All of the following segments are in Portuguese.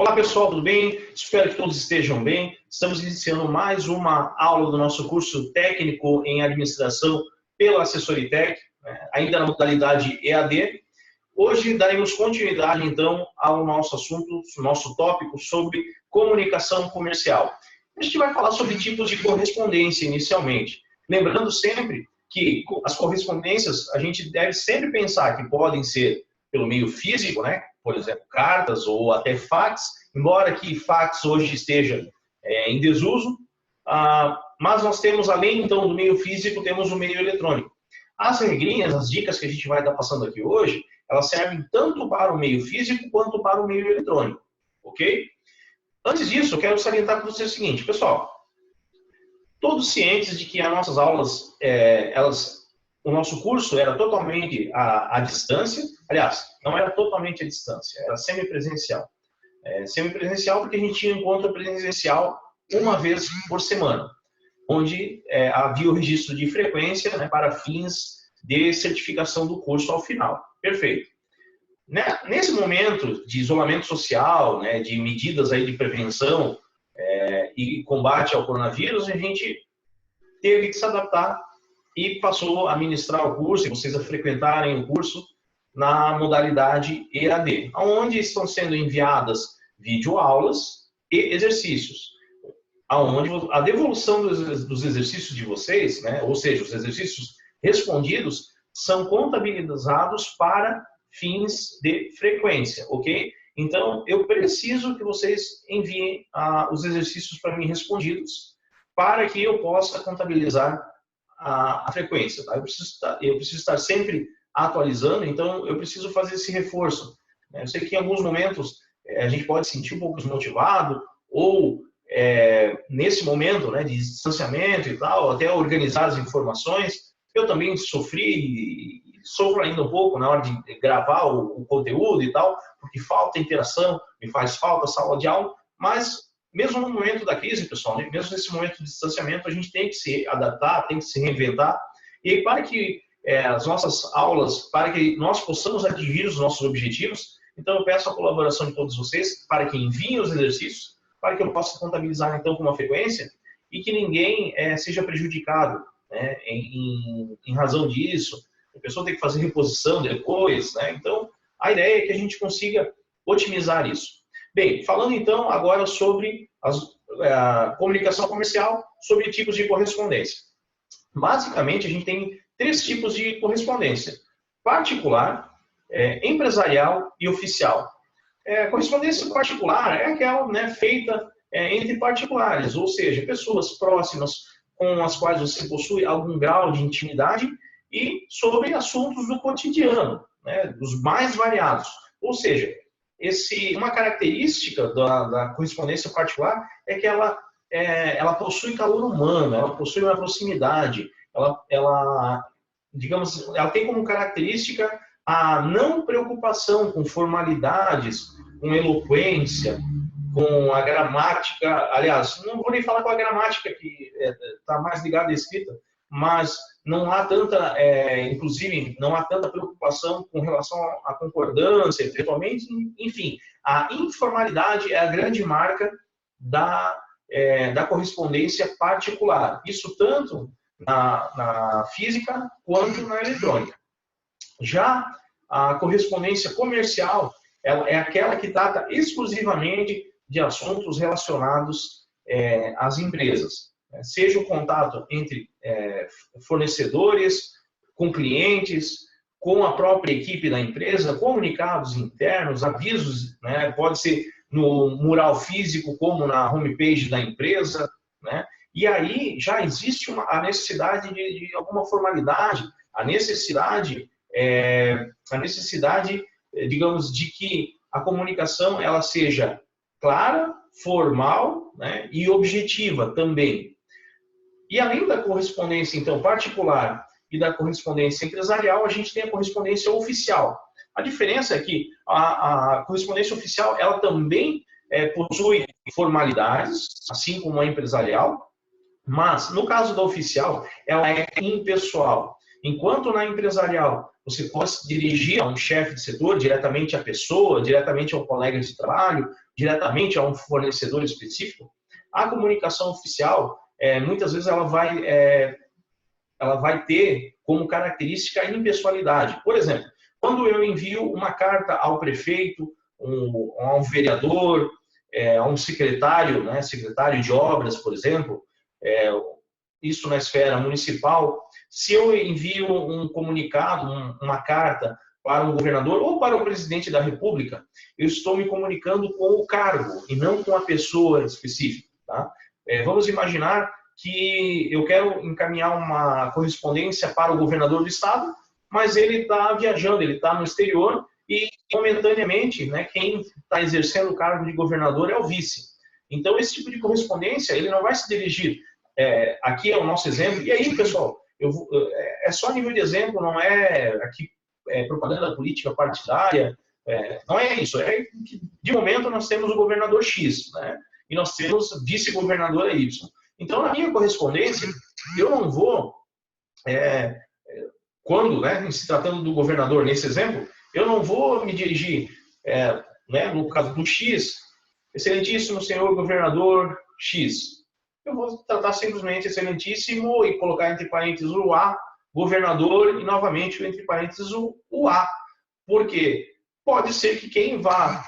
Olá pessoal, tudo bem? Espero que todos estejam bem. Estamos iniciando mais uma aula do nosso curso técnico em administração pela Assessoritec, ainda na modalidade EAD. Hoje daremos continuidade então ao nosso assunto, nosso tópico sobre comunicação comercial. A gente vai falar sobre tipos de correspondência inicialmente. Lembrando sempre que as correspondências a gente deve sempre pensar que podem ser pelo meio físico, né? Por exemplo, cartas ou até fax, embora que fax hoje esteja em desuso, mas nós temos, além então do meio físico, temos o meio eletrônico. As regrinhas, as dicas que a gente vai estar passando aqui hoje, elas servem tanto para o meio físico quanto para o meio eletrônico, ok? Antes disso, eu quero salientar para vocês o seguinte, pessoal, todos cientes de que as nossas aulas, o nosso curso era totalmente à distância, aliás, não era totalmente à distância, era semipresencial. Semipresencial porque a gente tinha encontro presencial uma vez por semana, onde havia o registro de frequência, né, para fins de certificação do curso ao final. Perfeito. Nesse momento de isolamento social, né, de medidas aí de prevenção e combate ao coronavírus, a gente teve que se adaptar e passou a ministrar o curso, e vocês a frequentarem o curso na modalidade EAD, onde estão sendo enviadas videoaulas e exercícios, onde a devolução dos exercícios de vocês, né, ou seja, os exercícios respondidos, são contabilizados para fins de frequência, ok? Então, eu preciso que vocês enviem os exercícios para mim respondidos, para que eu possa contabilizar a frequência. Tá? Eu preciso estar sempre atualizando, então eu preciso fazer esse reforço. Eu sei que em alguns momentos a gente pode sentir um pouco desmotivado, ou nesse momento, né, de distanciamento e tal, até organizar as informações. Eu também sofri, sofro ainda um pouco na hora de gravar o conteúdo e tal, porque falta interação, me faz falta sala de aula, mas mesmo no momento da crise, pessoal, né, mesmo nesse momento de distanciamento, a gente tem que se adaptar, tem que se reinventar, e aí, para que as nossas aulas, para que nós possamos atingir os nossos objetivos, então eu peço a colaboração de todos vocês para que enviem os exercícios, para que eu possa contabilizar então com uma frequência e que ninguém seja prejudicado, né, em razão disso. A pessoa tem que fazer reposição depois, né? Então a ideia é que a gente consiga otimizar isso. Bem, falando então agora sobre a comunicação comercial, sobre tipos de correspondência. Basicamente, a gente tem 3 tipos de correspondência: particular, empresarial e oficial. Correspondência particular é aquela, né, feita entre particulares, ou seja, pessoas próximas com as quais você possui algum grau de intimidade e sobre assuntos do cotidiano, né, dos mais variados. Ou seja, uma característica da correspondência particular é que ela possui calor humano, ela possui uma proximidade, digamos, ela tem como característica a não preocupação com formalidades, com eloquência, com a gramática. Aliás, não vou nem falar com a gramática, que está mais ligada à escrita, mas não há tanta, inclusive, não há tanta preocupação com relação à concordância, eventualmente, enfim, a informalidade é a grande marca da correspondência particular. Isso tanto na física quanto na eletrônica. Já a correspondência comercial, ela é aquela que trata exclusivamente de assuntos relacionados às empresas. Seja o contato entre fornecedores, com clientes, com a própria equipe da empresa, comunicados internos, avisos, né? Pode ser no mural físico, como na homepage da empresa, né? E aí já existe a necessidade de alguma formalidade, a necessidade, digamos, de que a comunicação ela seja clara, formal, né, e objetiva também. E além da correspondência, então, particular e da correspondência empresarial, a gente tem a correspondência oficial. A diferença é que a correspondência oficial, ela também possui formalidades, assim como a empresarial, mas, no caso da oficial, ela é impessoal. Enquanto na empresarial você pode se dirigir a um chefe de setor, diretamente à pessoa, diretamente ao colega de trabalho, diretamente a um fornecedor específico, a comunicação oficial, muitas vezes ela vai ter como característica a impessoalidade. Por exemplo, quando eu envio uma carta ao prefeito, a um vereador, a um secretário, né, secretário de obras, por exemplo, isso na esfera municipal, se eu envio um comunicado, uma carta para um governador ou para o presidente da República, eu estou me comunicando com o cargo e não com a pessoa específica. Tá? Vamos imaginar que eu quero encaminhar uma correspondência para o governador do estado, mas ele está viajando, ele está no exterior e, momentaneamente, né, quem está exercendo o cargo de governador é o vice. Então, esse tipo de correspondência, ele não vai se dirigir. Aqui é o nosso exemplo. E aí, pessoal, é só nível de exemplo, não é aqui propaganda política partidária, não é isso. É que, de momento, nós temos o governador X, né, e nós temos vice-governador Y. Então, na minha correspondência, eu não vou, quando, né, se tratando do governador nesse exemplo, eu não vou me dirigir, né, no caso do X, excelentíssimo senhor governador X. Eu vou tratar simplesmente excelentíssimo e colocar entre parênteses o A, governador, e novamente entre parênteses o A. Porque pode ser que quem vá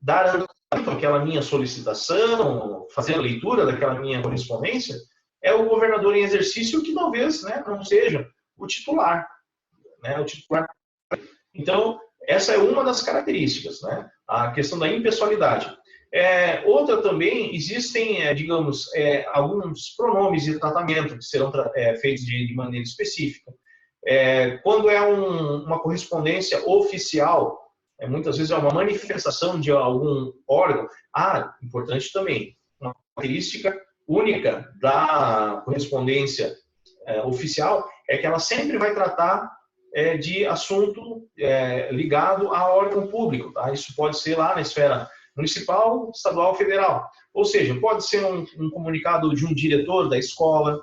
dar aquela minha solicitação, fazer a leitura daquela minha correspondência, é o governador em exercício, que talvez, né, não seja o titular. Né, o titular. Então, essa é uma das características, né, a questão da impessoalidade. Outra também, existem, digamos, alguns pronomes de tratamento que serão feitos de maneira específica. Quando é uma correspondência oficial, muitas vezes é uma manifestação de algum órgão. Importante também, uma característica única da correspondência oficial é que ela sempre vai tratar de assunto ligado a órgão público. Tá? Isso pode ser lá na esfera municipal, estadual, federal. Ou seja, pode ser um comunicado de um diretor da escola,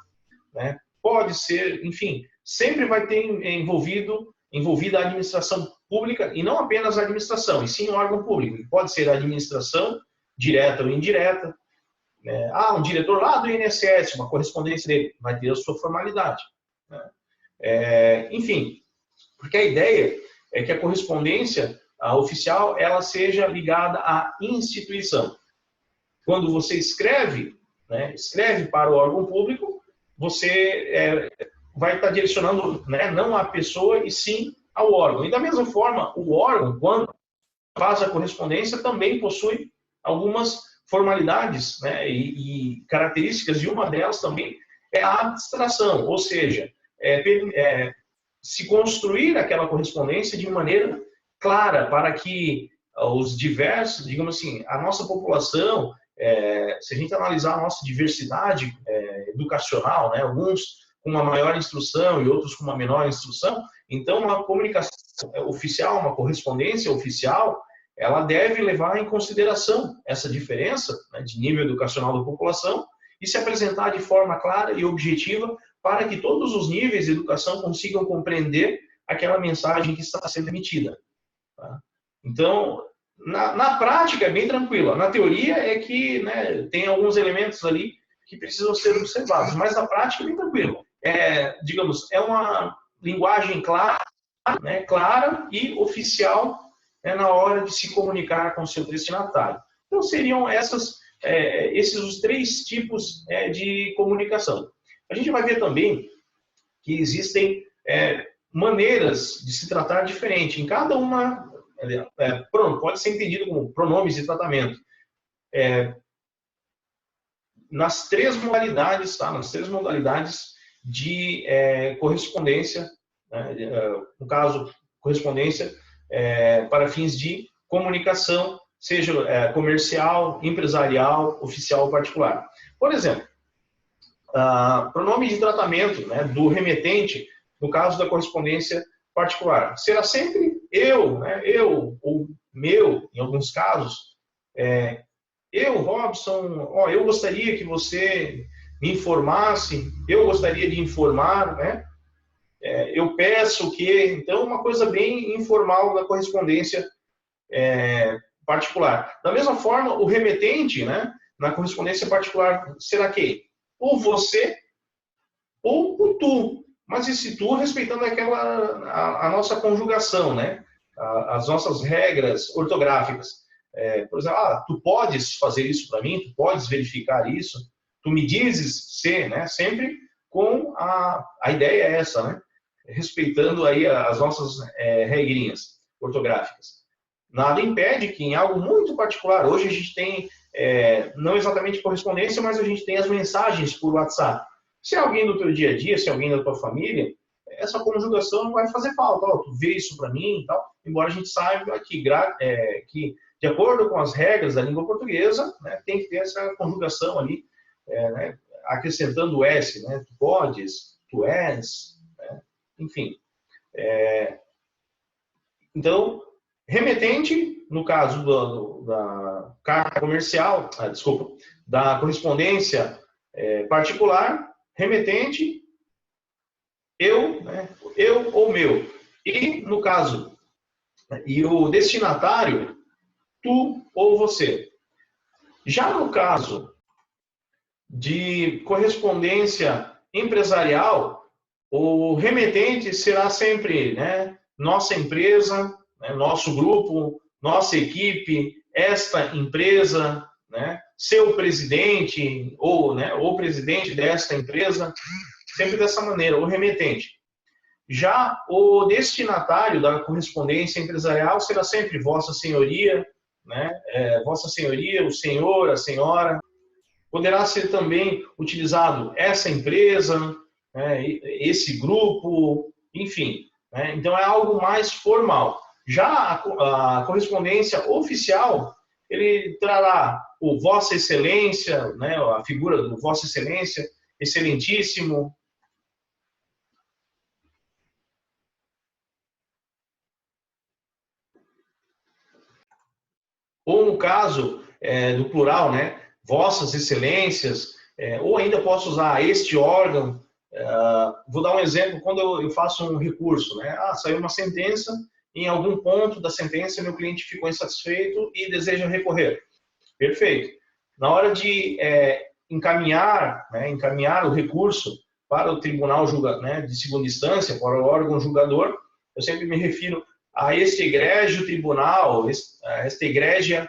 né? Pode ser, enfim, sempre vai ter envolvida a administração pública, e não apenas a administração, e sim o órgão público. Pode ser a administração, direta ou indireta. Um diretor lá do INSS, uma correspondência dele, vai ter a sua formalidade. Né? Enfim, porque a ideia é que a correspondência oficial ela seja ligada à instituição. Quando você escreve, né, escreve para o órgão público, você vai estar direcionando, né, não à pessoa e sim ao órgão. E da mesma forma, o órgão, quando faz a correspondência, também possui algumas formalidades, né, e características, e uma delas também é a abstração, ou seja, se construir aquela correspondência de maneira clara para que os diversos, digamos assim, a nossa população, se a gente analisar a nossa diversidade educacional, né, alguns com uma maior instrução e outros com uma menor instrução, então uma comunicação oficial, uma correspondência oficial, ela deve levar em consideração essa diferença, né, de nível educacional da população e se apresentar de forma clara e objetiva para que todos os níveis de educação consigam compreender aquela mensagem que está sendo emitida. Tá? Então, na prática é bem tranquilo. Na teoria é que, né, tem alguns elementos ali que precisam ser observados, mas na prática é bem tranquilo. Digamos, é uma linguagem clara, né, clara e oficial, né, na hora de se comunicar com o seu destinatário. Então, seriam esses os três tipos de comunicação. A gente vai ver também que existem maneiras de se tratar diferente. Em cada uma, pode ser entendido como pronomes de tratamento. Nas três modalidades, tá? Nas três modalidades de correspondência, né? No caso, correspondência para fins de comunicação, seja comercial, empresarial, oficial ou particular. Por exemplo, pronome de tratamento, né, do remetente, no caso da correspondência particular, será sempre eu, né, eu ou meu, em alguns casos, eu, Robson, eu gostaria que você me informasse, eu gostaria de informar, né? eu peço que... Então, uma coisa bem informal da correspondência particular. Da mesma forma, o remetente, né, na correspondência particular, será que ou você ou o tu. Mas esse tu respeitando a nossa conjugação, né? As nossas regras ortográficas. Por exemplo, tu podes fazer isso para mim, tu podes verificar isso, tu me dizes se, né? Sempre com a ideia é essa, né? Respeitando aí as nossas regrinhas ortográficas. Nada impede que em algo muito particular, hoje a gente tem, não exatamente correspondência, mas a gente tem as mensagens por WhatsApp. Se é alguém do teu dia a dia, se é alguém da tua família, essa conjugação não vai fazer falta. Tu vê isso para mim e tal, embora a gente saiba que, de acordo com as regras da língua portuguesa, né, tem que ter essa conjugação ali, né, acrescentando o S, né, tu podes, tu és, né, enfim. Então, remetente, no caso da carta comercial, da correspondência particular, remetente, eu, né, eu ou meu. E, no caso, e o destinatário, tu ou você. Já no caso de correspondência empresarial, o remetente será sempre, né, nossa empresa, né, nosso grupo, nossa equipe, esta empresa, né, seu presidente ou, né, o presidente desta empresa, sempre dessa maneira, o remetente. Já o destinatário da correspondência empresarial será sempre Vossa Senhoria, né, Vossa Senhoria, o senhor, a senhora. Poderá ser também utilizado essa empresa, né, esse grupo, enfim. Né, então é algo mais formal. Já a correspondência oficial, ele trará o Vossa Excelência, né, a figura do Vossa Excelência, Excelentíssimo. Ou no caso do plural, né, Vossas Excelências, ou ainda posso usar este órgão. Vou dar um exemplo, quando eu faço um recurso, né, saiu uma sentença, em algum ponto da sentença meu cliente ficou insatisfeito e deseja recorrer. Perfeito. Na hora de encaminhar o recurso para o tribunal de segunda instância, para o órgão julgador, eu sempre me refiro a este egrégio tribunal, a esta egrégia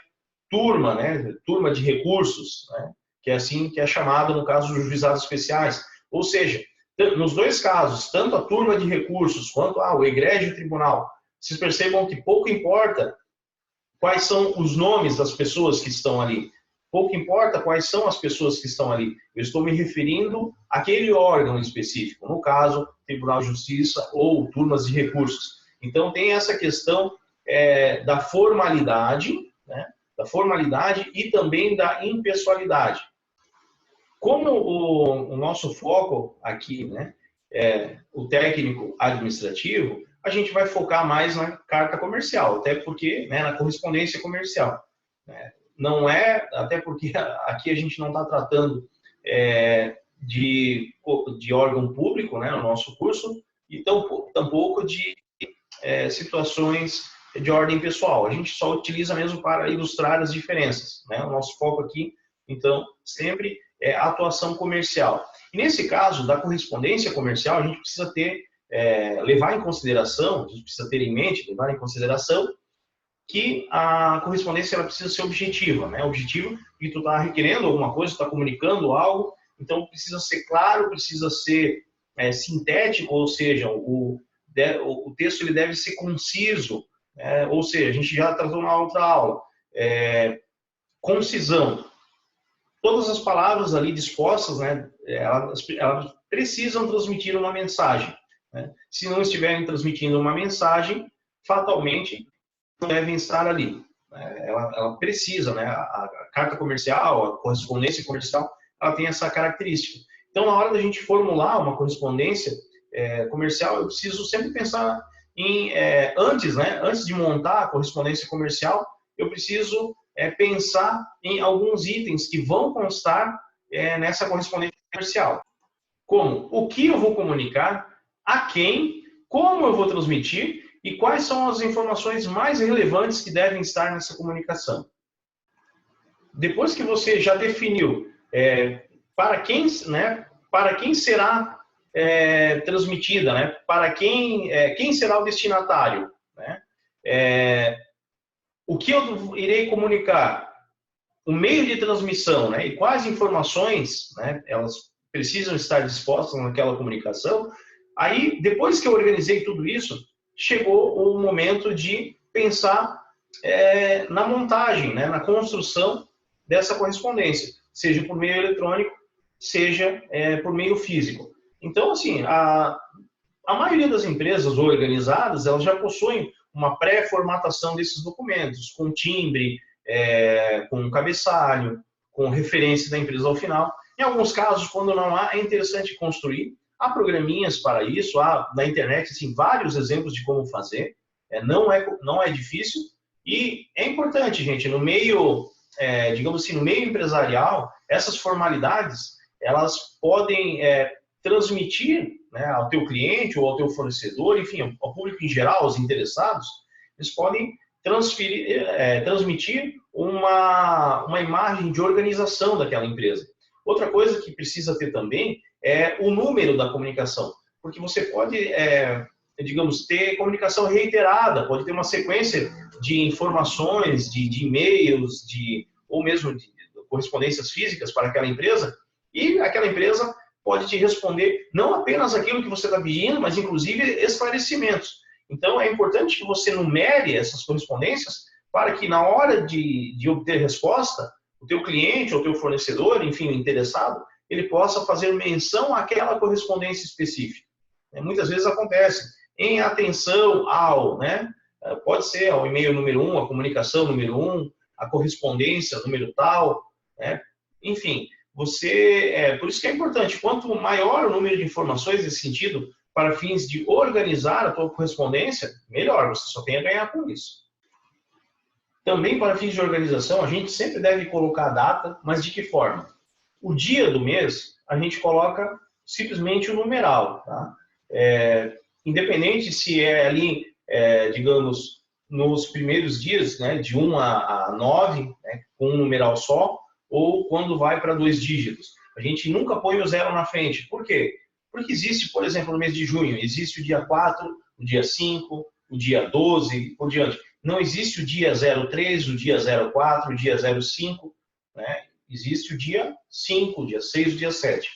turma, né, turma de recursos, né, que é assim que é chamado no caso dos juizados especiais. Ou seja, nos dois casos, tanto a turma de recursos quanto o egrégio tribunal, vocês percebam que pouco importa quais são os nomes das pessoas que estão ali. Pouco importa quais são as pessoas que estão ali. Eu estou me referindo àquele órgão específico, no caso, Tribunal de Justiça ou turmas de recursos. Então, tem essa questão da formalidade, né? Da formalidade e também da impessoalidade. Como o nosso foco aqui, né, é o técnico administrativo, a gente vai focar mais na carta comercial, até porque, né, na correspondência comercial. Né? Não até porque aqui a gente não está tratando de órgão público, né, no nosso curso, e tampouco de situações de ordem pessoal. A gente só utiliza mesmo para ilustrar as diferenças. Né? O nosso foco aqui, então, sempre é a atuação comercial. E nesse caso da correspondência comercial, a gente precisa levar em consideração, a gente precisa ter em mente, levar em consideração que a correspondência ela precisa ser objetiva, né? Objetivo que tu está requerendo alguma coisa, está comunicando algo, então precisa ser claro, precisa ser sintético, ou seja, o texto ele deve ser conciso, ou seja, a gente já tratou na outra aula, concisão. Todas as palavras ali dispostas, né, elas precisam transmitir uma mensagem. Né? Se não estiverem transmitindo uma mensagem, fatalmente não devem estar ali. Ela precisa, né? A carta comercial, a correspondência comercial, ela tem essa característica. Então, na hora da gente formular uma correspondência comercial, eu preciso sempre pensar antes de montar a correspondência comercial, eu preciso pensar em alguns itens que vão constar nessa correspondência comercial. Como o que eu vou comunicar, a quem, como eu vou transmitir e quais são as informações mais relevantes que devem estar nessa comunicação. Depois que você já definiu para quem será transmitida, né? Para quem será o destinatário, né? O que eu irei comunicar, o meio de transmissão, né? E quais informações, né? Elas precisam estar dispostas naquela comunicação. Aí, depois que eu organizei tudo isso, chegou o momento de pensar na montagem, né? Na construção dessa correspondência, seja por meio eletrônico, seja por meio físico. Então, assim, a maioria das empresas organizadas, elas já possuem uma pré-formatação desses documentos, com timbre, com cabeçalho, com referência da empresa ao final. Em alguns casos, quando não há, é interessante construir. Há programinhas para isso, há na internet assim, vários exemplos de como fazer. Não é difícil. E é importante, gente, no meio, digamos assim, no meio empresarial, essas formalidades, elas podem transmitir, né, ao teu cliente ou ao teu fornecedor, enfim, ao público em geral, aos interessados, eles podem transmitir uma imagem de organização daquela empresa. Outra coisa que precisa ter também é o número da comunicação, porque você pode, digamos, ter comunicação reiterada, pode ter uma sequência de informações, de e-mails, ou mesmo de correspondências físicas para aquela empresa, e aquela empresa pode te responder não apenas aquilo que você está pedindo, mas inclusive esclarecimentos. Então é importante que você numere essas correspondências para que na hora de obter resposta, o teu cliente ou o teu fornecedor, enfim, o interessado, ele possa fazer menção àquela correspondência específica. Muitas vezes acontece em atenção ao, né? Pode ser ao e-mail número 1, a comunicação número 1, a correspondência número tal, né? Enfim, por isso que é importante, quanto maior o número de informações nesse sentido, para fins de organizar a tua correspondência, melhor, você só tem a ganhar com isso. Também para fins de organização, a gente sempre deve colocar a data, mas de que forma? O dia do mês, a gente coloca simplesmente o numeral, tá? Independente se é ali, digamos, nos primeiros dias, né, de 1 a 9, né, com um numeral só, ou quando vai para 2 dígitos. A gente nunca põe o 0 na frente. Por quê? Porque existe, por exemplo, no mês de junho, existe o dia 4, o dia 5, o dia 12 e por diante. Não existe o dia 03, o dia 04, o dia 05, né? Existe o dia 5, o dia 6, o dia 7.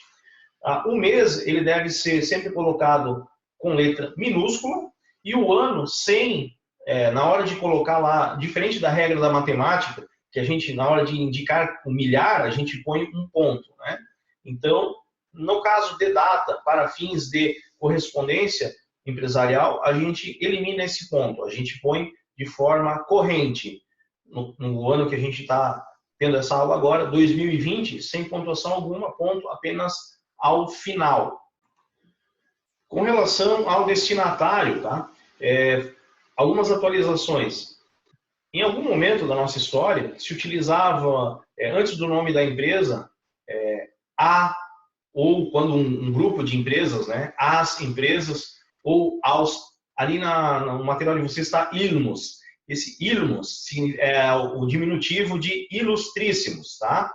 O mês ele deve ser sempre colocado com letra minúscula e o ano sem, na hora de colocar lá, diferente da regra da matemática, que a gente, na hora de indicar o milhar, a gente põe um ponto, né? Então, no caso de data, para fins de correspondência empresarial, a gente elimina esse ponto, a gente põe de forma corrente. No ano que a gente está tendo essa aula agora, 2020, sem pontuação alguma, ponto apenas ao final. Com relação ao destinatário, tá? Algumas atualizações. Em algum momento da nossa história, se utilizava, antes do nome da empresa, ou quando um grupo de empresas, né, as empresas, ou ali no material de vocês está ilmos. Esse ilmos é o diminutivo de ilustríssimos, tá?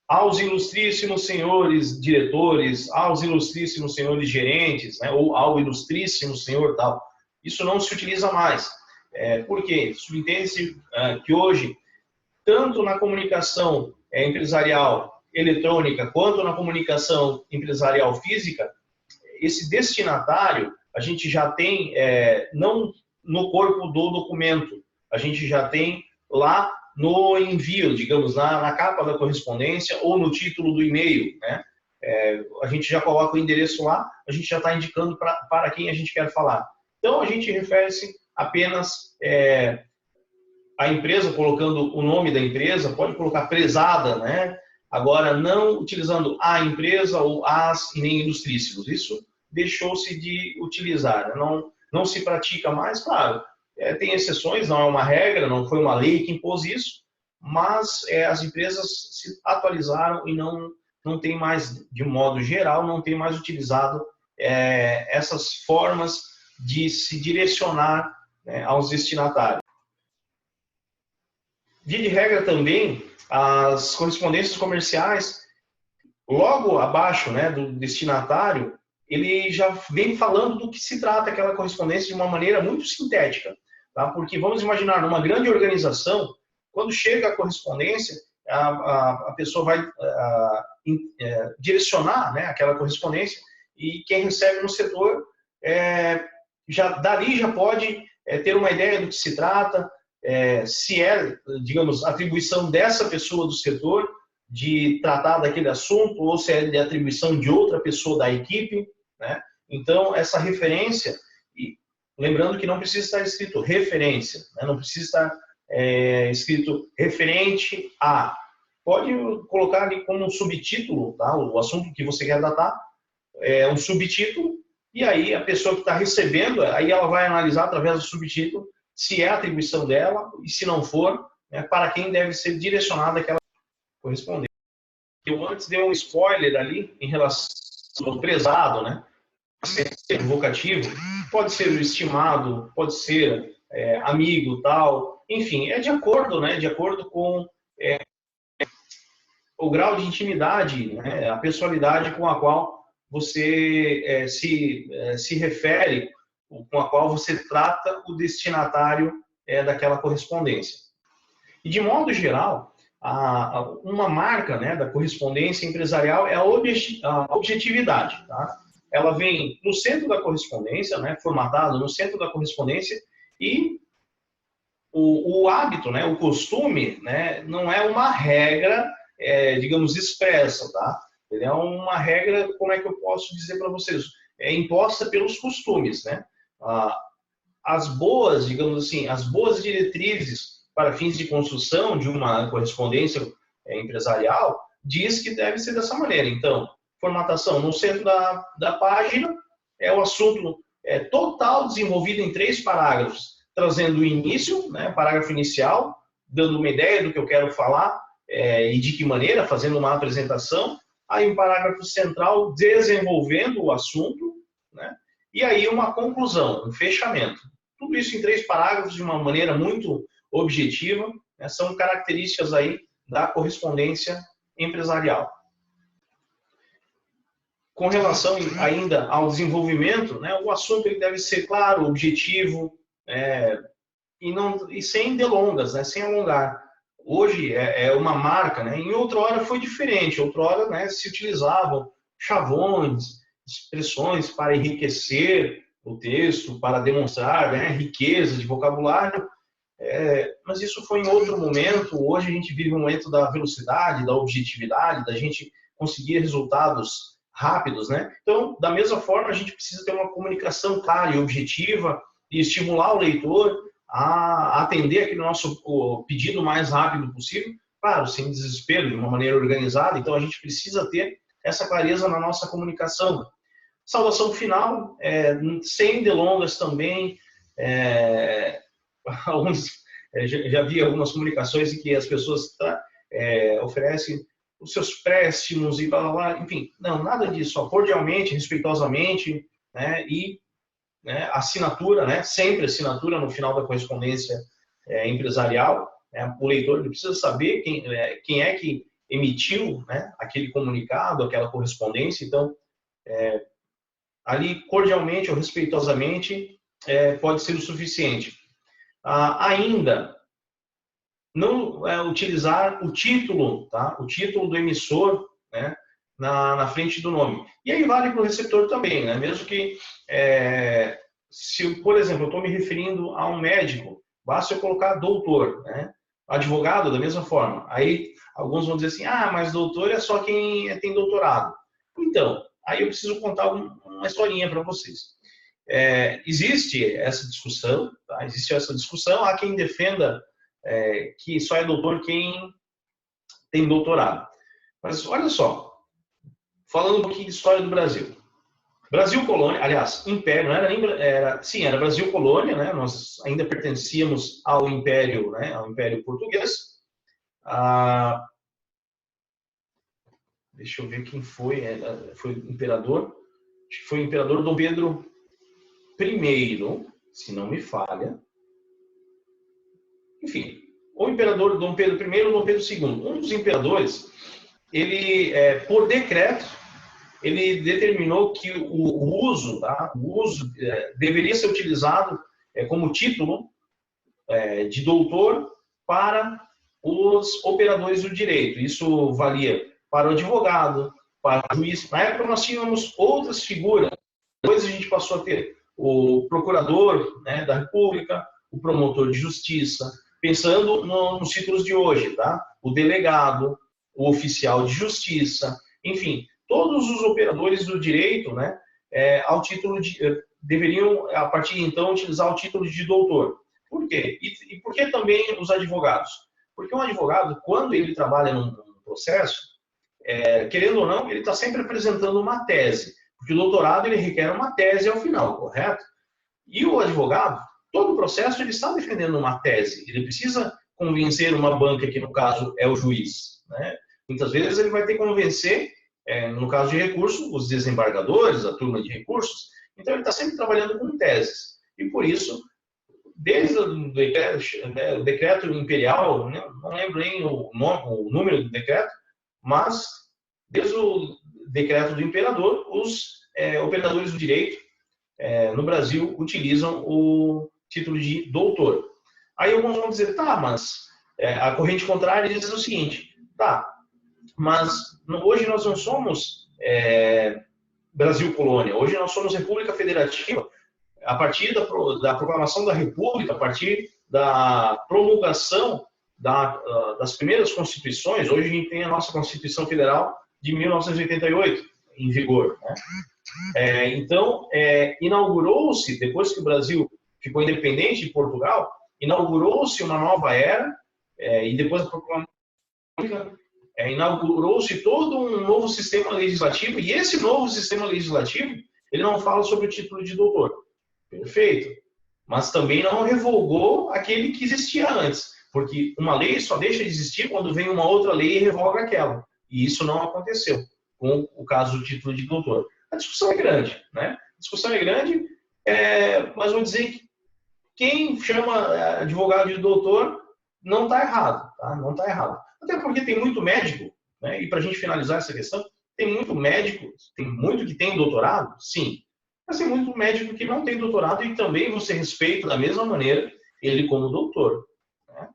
Aos ilustríssimos senhores diretores, aos ilustríssimos senhores gerentes, né, ou ao ilustríssimo senhor tal. Isso não se utiliza mais. Por quê? Subentende-se que hoje, tanto na comunicação empresarial eletrônica, quanto na comunicação empresarial física, esse destinatário, a gente já tem, não no corpo do documento, a gente já tem lá no envio, digamos, na capa da correspondência ou no título do e-mail, né? A gente já coloca o endereço lá, a gente já está indicando para quem a gente quer falar. Então, a gente refere-se apenas a empresa, colocando o nome da empresa, pode colocar prezada, né? Agora, não utilizando a empresa ou as e nem ilustríssimos. Isso deixou-se de utilizar, né? Não se pratica mais, claro. Tem exceções, não é uma regra, não foi uma lei que impôs isso, mas as empresas se atualizaram e não tem mais, de modo geral, não tem mais utilizado essas formas de se direcionar, né, aos destinatários. Via de regra também, as correspondências comerciais, logo abaixo, né, do destinatário, ele já vem falando do que se trata aquela correspondência de uma maneira muito sintética. Tá? Porque vamos imaginar, numa grande organização, quando chega a correspondência, a pessoa vai direcionar, né, aquela correspondência, e quem recebe no setor, dali já pode ter uma ideia do que se trata, se é, digamos, atribuição dessa pessoa do setor de tratar daquele assunto, ou se é de atribuição de outra pessoa da equipe, né? Então, essa referência, e lembrando que não precisa estar escrito referência, né? Não precisa estar escrito referente a. Pode colocar ali como um subtítulo, tá? O assunto que você quer tratar, um subtítulo, e aí a pessoa que está recebendo, aí ela vai analisar através do subtítulo se é a atribuição dela, e se não for, né, para quem deve ser direcionada aquela correspondência. Eu antes dei um spoiler ali em relação ao prezado, né? Ser vocativo, pode ser o estimado, pode ser amigo, tal, enfim, é de acordo, né? De acordo com o grau de intimidade, né, a pessoalidade com a qual você se refere, com a qual você trata o destinatário daquela correspondência. E, de modo geral, uma marca, né, da correspondência empresarial é a objetividade. Tá? Ela vem no centro da correspondência, né, formatada no centro da correspondência, e o hábito, né, o costume, né, não é uma regra, digamos, expressa, tá? Ele é uma regra, como é que eu posso dizer para vocês? É imposta pelos costumes, né? As boas, digamos assim, as boas diretrizes para fins de construção de uma correspondência empresarial diz que deve ser dessa maneira. Então, formatação no centro da página, o assunto total desenvolvido em 3 parágrafos, trazendo o início, né, parágrafo inicial, dando uma ideia do que eu quero falar e de que maneira, fazendo uma apresentação, aí um parágrafo central desenvolvendo o assunto, né, e aí uma conclusão, um fechamento. Tudo isso em 3 parágrafos de uma maneira muito objetiva, né, são características aí da correspondência empresarial. Com relação ainda ao desenvolvimento, né, o assunto ele deve ser claro, objetivo, e sem delongas, né, sem alongar. Hoje é uma marca, né, em outra hora foi diferente, outra hora, né, se utilizavam chavões, expressões para enriquecer o texto, para demonstrar, né, riqueza de vocabulário, mas isso foi em outro momento. Hoje a gente vive um momento da velocidade, da objetividade, da gente conseguir resultados rápidos, né? Então, da mesma forma, a gente precisa ter uma comunicação clara e objetiva e estimular o leitor a atender aquele nosso pedido o mais rápido possível, claro, sem desespero, de uma maneira organizada. Então, a gente precisa ter essa clareza na nossa comunicação. Saudação final, sem delongas também. Já vi algumas comunicações em que as pessoas oferecem os seus préstimos e blá, blá, blá, enfim, não, nada disso, ó, cordialmente, respeitosamente, né, e assinatura, né, sempre assinatura no final da correspondência empresarial, né, o leitor ele precisa saber quem é que emitiu, né, aquele comunicado, aquela correspondência. Então, ali, cordialmente ou respeitosamente, pode ser o suficiente. Ainda, não utilizar o título, tá? O título do emissor, né, na frente do nome. E aí vale para o receptor também, né? Mesmo que, se, por exemplo, eu estou me referindo a um médico, basta eu colocar doutor, né? Advogado, da mesma forma. Aí alguns vão dizer assim, mas doutor é só quem tem doutorado. Então, aí eu preciso contar uma historinha para vocês. Existe essa discussão, tá? Existe essa discussão, há quem defenda que só é doutor quem tem doutorado. Mas olha só, falando um pouquinho de história do Brasil. Brasil colônia, aliás, império, não era nem era Brasil colônia, né? Nós ainda pertencíamos ao império, né? Ao império português. Deixa eu ver quem foi o imperador. acho que foi o imperador Dom Pedro I, se não me falha. Enfim, o imperador Dom Pedro I ou Dom Pedro II. Um dos imperadores, ele, por decreto, ele determinou que o uso deveria ser utilizado como título de doutor para os operadores do direito. Isso valia para o advogado, para o juiz. Na época nós tínhamos outras figuras. Depois a gente passou a ter o procurador, né, da República, o promotor de justiça, pensando nos títulos de hoje, tá? O delegado, o oficial de justiça, enfim, todos os operadores do direito, né, ao título deveriam, a partir de então, utilizar o título de doutor. Por quê? E por que também os advogados? Porque um advogado, quando ele trabalha num processo, querendo ou não, ele está sempre apresentando uma tese, porque o doutorado ele requer uma tese ao final, correto? E o advogado, todo o processo ele está defendendo uma tese, ele precisa convencer uma banca, que no caso é o juiz, né? Muitas vezes ele vai ter que convencer, no caso de recurso, os desembargadores, a turma de recursos, então ele está sempre trabalhando com teses. E por isso, desde o decreto imperial, né, não lembro nem o número do decreto, mas desde o decreto do imperador, os operadores do direito no Brasil utilizam o título de doutor. Aí alguns vão dizer, tá, mas a corrente contrária diz o seguinte, tá, mas hoje nós não somos Brasil colônia, hoje nós somos República Federativa. A partir da proclamação da República, a partir da promulgação das primeiras constituições, hoje a gente tem a nossa Constituição Federal de 1988 em vigor, né? Então, inaugurou-se, depois que o Brasil ficou independente de Portugal, inaugurou-se uma nova era, e depois da proclamação inaugurou-se todo um novo sistema legislativo, e esse novo sistema legislativo, ele não fala sobre o título de doutor. Perfeito. Mas também não revogou aquele que existia antes, porque uma lei só deixa de existir quando vem uma outra lei e revoga aquela. E isso não aconteceu com o caso do título de doutor. A discussão é grande, né? A discussão é grande, mas vou dizer que quem chama advogado de doutor não está errado, tá? Não está errado. Até porque tem muito médico, né? E para a gente finalizar essa questão, tem muito médico, tem muito que tem doutorado, sim. Mas tem muito médico que não tem doutorado e também você respeita da mesma maneira ele como doutor, né?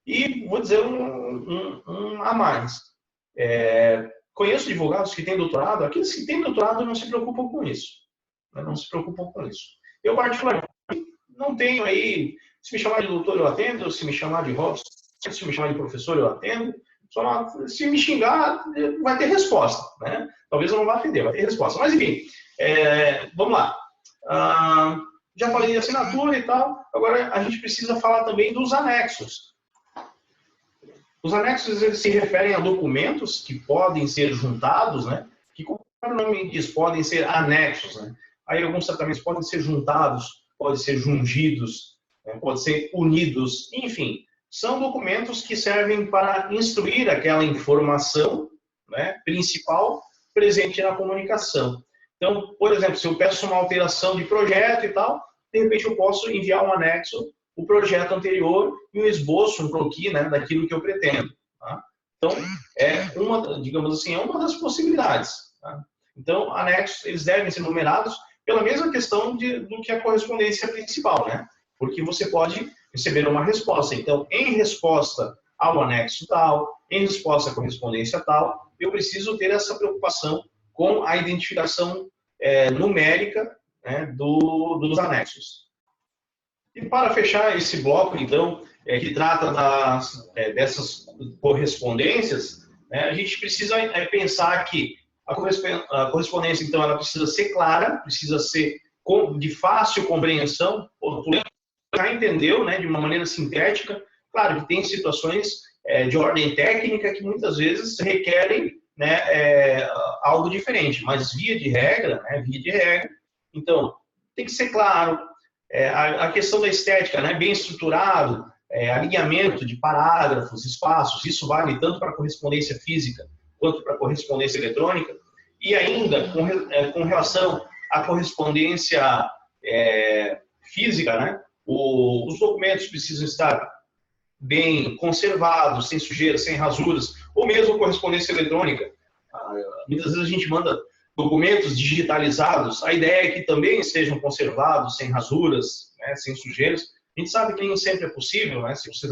E vou dizer um a mais. Conheço advogados que têm doutorado, aqueles que têm doutorado não se preocupam com isso, né? Não se preocupam com isso. Eu, particularmente, não tenho aí, se me chamar de doutor eu atendo, se me chamar de Robson, se me chamar de professor eu atendo, só se me xingar vai ter resposta, né? Talvez eu não vá atender, vai ter resposta. Mas enfim, vamos lá. Já falei de assinatura e tal, agora a gente precisa falar também dos anexos. Os anexos eles se referem a documentos que podem ser juntados, né? Que, como o nome diz, podem ser anexos, né? Aí alguns tratamentos podem ser juntados, podem ser jungidos, né? Podem ser unidos, enfim. São documentos que servem para instruir aquela informação, né, principal presente na comunicação. Então, por exemplo, se eu peço uma alteração de projeto e tal, de repente eu posso enviar um anexo, o projeto anterior e um esboço, um croquis, né, daquilo que eu pretendo. Tá? Então, digamos assim, é uma das possibilidades. Tá? Então, anexos, eles devem ser numerados pela mesma questão do que a correspondência principal, né? Porque você pode receber uma resposta. Então, em resposta ao anexo tal, em resposta à correspondência tal, eu preciso ter essa preocupação com a identificação numérica, né, dos anexos. E para fechar esse bloco, então, que trata dessas correspondências, né, a gente precisa pensar que a correspondência, então, ela precisa ser clara, precisa ser de fácil compreensão. Já entendeu, né, de uma maneira sintética. Claro que tem situações de ordem técnica que muitas vezes requerem, né, algo diferente, mas via de regra, então tem que ser claro. A questão da estética, né, bem estruturado, alinhamento de parágrafos, espaços, isso vale tanto para a correspondência física quanto para a correspondência eletrônica. E ainda, com relação a correspondência física, né? Os documentos precisam estar bem conservados, sem sujeira, sem rasuras, ou mesmo correspondência eletrônica. Muitas vezes a gente manda documentos digitalizados, a ideia é que também estejam conservados, sem rasuras, né, sem sujeiras. A gente sabe que nem sempre é possível, né? Se você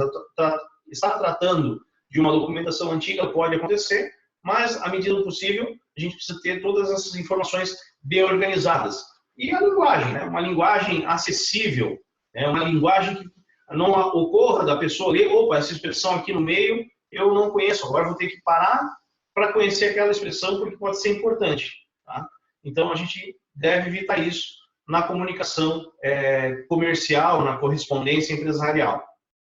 está tratando de uma documentação antiga, pode acontecer, mas, à medida do possível, a gente precisa ter todas essas informações bem organizadas. E a linguagem, né? Uma linguagem acessível, né? Uma linguagem que não ocorra da pessoa ler, opa, essa expressão aqui no meio eu não conheço, agora vou ter que parar para conhecer aquela expressão porque pode ser importante. Tá? Então, a gente deve evitar isso na comunicação comercial, na correspondência empresarial.